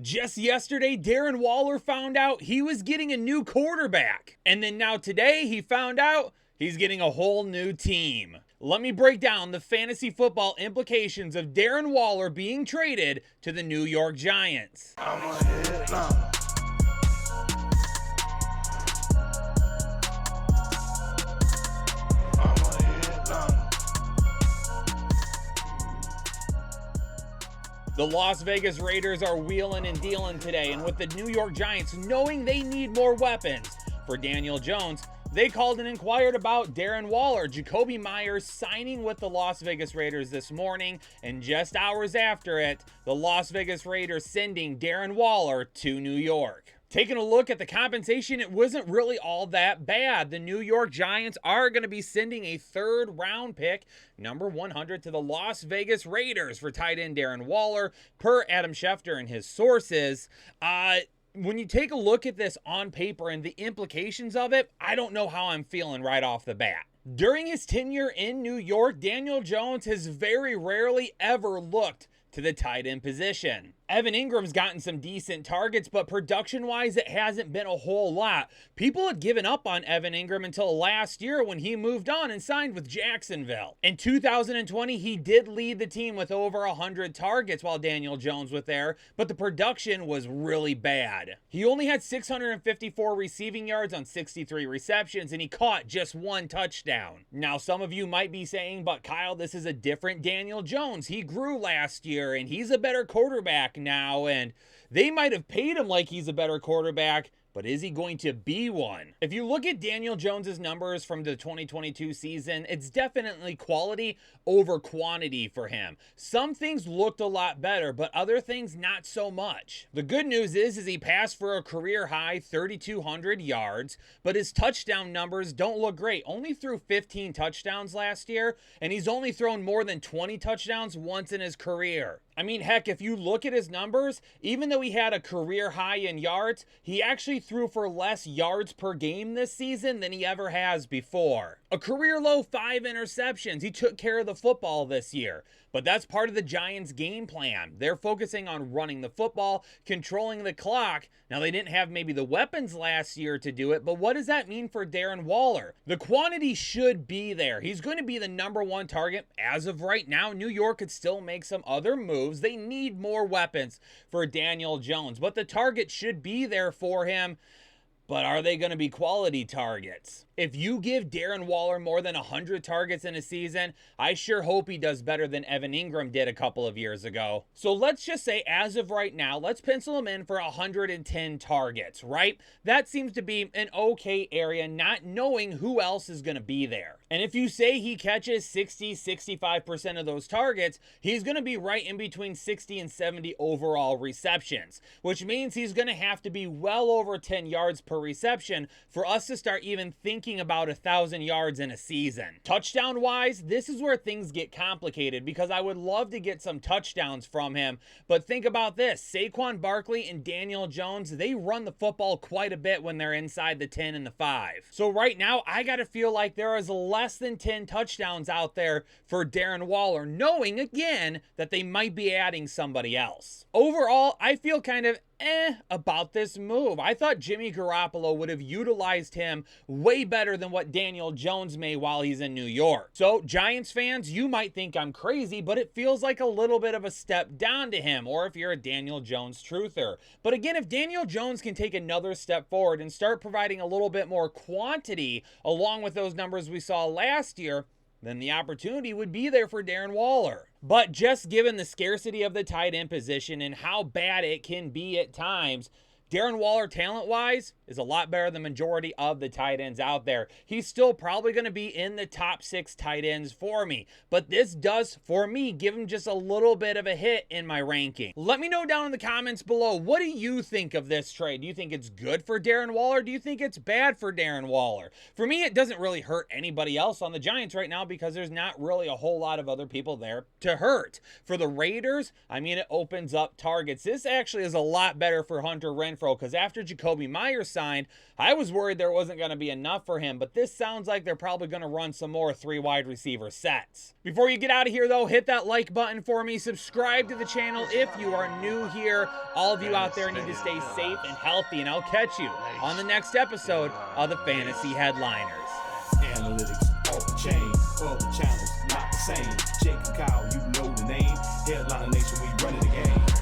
Just yesterday, Darren Waller found out he was getting a new quarterback. And then now today, he found out he's getting a whole new team. Let me break down the fantasy football implications of Darren Waller being traded to the New York Giants. The Las Vegas Raiders are wheeling and dealing today, and with the New York Giants knowing they need more weapons for Daniel Jones, they called and inquired about Darren Waller. Jakobi Meyers signing with the Las Vegas Raiders this morning, and just hours after it, the Las Vegas Raiders sending Darren Waller to New York. Taking a look at the compensation, it wasn't really all that bad. The New York Giants are going to be sending a third-round pick, number 100, to the Las Vegas Raiders for tight end Darren Waller, per Adam Schefter and his sources. When you take a look at this on paper and the implications of it, I don't know how I'm feeling right off the bat. During his tenure in New York, Daniel Jones has very rarely ever looked to the tight end position. Evan Ingram's gotten some decent targets, but production-wise, it hasn't been a whole lot. People had given up on Evan Ingram until last year when he moved on and signed with Jacksonville. In 2020, he did lead the team with over 100 targets while Daniel Jones was there, but the production was really bad. He only had 654 receiving yards on 63 receptions, and he caught just one touchdown. Now, some of you might be saying, but Kyle, this is a different Daniel Jones. He grew last year, and he's a better quarterback now, and they might have paid him like he's a better quarterback, but is he going to be one? If you look at Daniel Jones's numbers from the 2022 season, it's definitely quality over quantity for him. Some things looked a lot better, but other things not so much. The good news is he passed for a career high 3,200 yards, but his touchdown numbers don't look great. Only threw 15 touchdowns last year, and he's only thrown more than 20 touchdowns once in his career. I mean, heck, if you look at his numbers, even though he had a career high in yards, he actually threw for less yards per game this season than he ever has before. A career low 5 interceptions. He took care of the football this year. But that's part of the Giants' game plan. They're focusing on running the football, controlling the clock. Now, they didn't have maybe the weapons last year to do it, but what does that mean for Darren Waller? The quantity should be there. He's going to be the number 1 target. As of right now, New York could still make some other moves. They need more weapons for Daniel Jones, but the target should be there for him. But are they going to be quality targets? If you give Darren Waller more than 100 targets in a season, I sure hope he does better than Evan Ingram did a couple of years ago. So let's just say, as of right now, let's pencil him in for 110 targets, right? That seems to be an okay area, not knowing who else is going to be there. And if you say he catches 60-65% of those targets, he's going to be right in between 60 and 70 overall receptions, which means he's going to have to be well over 10 yards per reception for us to start even thinking about 1,000 yards in a season. Touchdown wise, this is where things get complicated because I would love to get some touchdowns from him, but think about this. Saquon Barkley and Daniel Jones, they run the football quite a bit when they're inside the 10 and the 5. So right now, I gotta feel like there is less than 10 touchdowns out there for Darren Waller, knowing again that they might be adding somebody else. Overall, I feel kind of about this move. I thought Jimmy Garoppolo would have utilized him way better than what Daniel Jones may while he's in New York. So, Giants fans, you might think I'm crazy, but it feels like a little bit of a step down to him, or if you're a Daniel Jones truther. But again, if Daniel Jones can take another step forward and start providing a little bit more quantity along with those numbers we saw last year, then the opportunity would be there for Darren Waller. But just given the scarcity of the tight end position and how bad it can be at times, Darren Waller, talent-wise, is a lot better than the majority of the tight ends out there. He's still probably going to be in the top 6 tight ends for me. But this does, for me, give him just a little bit of a hit in my ranking. Let me know down in the comments below, what do you think of this trade? Do you think it's good for Darren Waller? Do you think it's bad for Darren Waller? For me, it doesn't really hurt anybody else on the Giants right now because there's not really a whole lot of other people there to hurt. For the Raiders, I mean, it opens up targets. This actually is a lot better for Hunter Renfrow Renfrow, because after Jakobi Meyers signed, I was worried there wasn't going to be enough for him, but this sounds like they're probably going to run some more 3 wide receiver sets. Before you get out of here, though, hit that like button for me. Subscribe to the channel if you are new here. All of you out there need to stay safe and healthy, and I'll catch you on the next episode of the Fantasy Headliners. Analytics off the chain, all the channels not the same. Jake and Kyle, you know the name. Headline